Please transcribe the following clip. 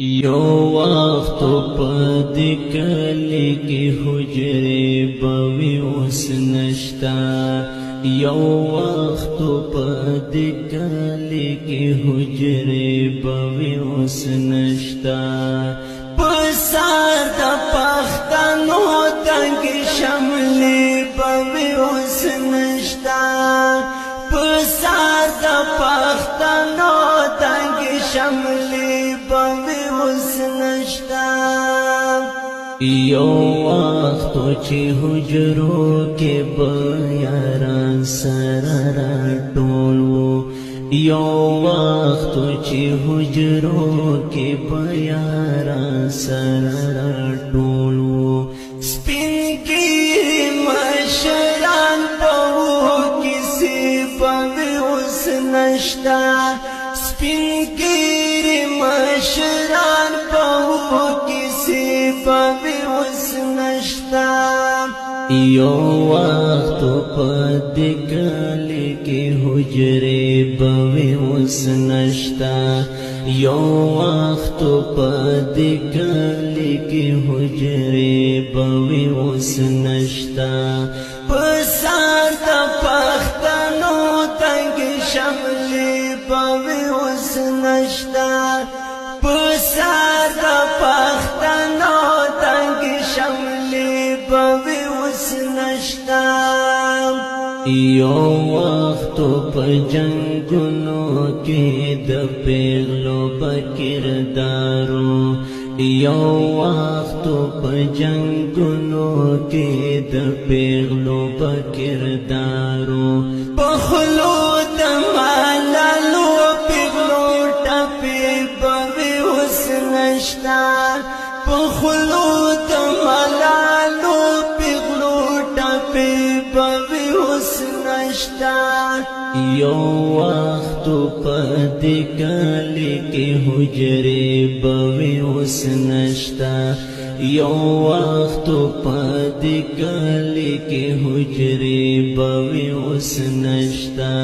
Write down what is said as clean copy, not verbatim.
یو وخت په دې کلی کې حجرې بوي اوس نشتا یو وخت په دې کلی کې حجرې بوي اوس نشتا پسار د پښتنو تنګ شملې بوي اوس نشتا پسار د پښتنو تنګ شملې بوي اوس نشتا یو وخت چې حجرو کې بیاران سره راټول وو یو وخت چې حجرو کې بیاران سره راټول وو سپین ګیري مشران په کیسې بوي اوس نشتا سپین ګیري مشران په کیسې بوي اوس نشتا یو وخت په دې کلی کې حجرې بوي اوس نشتا یو وخت په دې کلی کې حجرې بوي اوس نشتا پسار د پښتنو تنګ شملې بوي اوس نشتا پسار د پښتنو تنګ شملې بوي اوس نشتا یو وخت په جنگونو کې د پیغلو بکردارو یو وخت په جنگونو کې د پیغلو بکردارو پخلو د مالالو پیغلو ټپې بوي اوس نشتا پخلو د مالالو پیغلو ټپې بوي اوس نشتا یو وخت په دې کلی کې حجرې بوي اوس نشتا یو وخت په دې کلی کې حجرې بوي اوس نشتا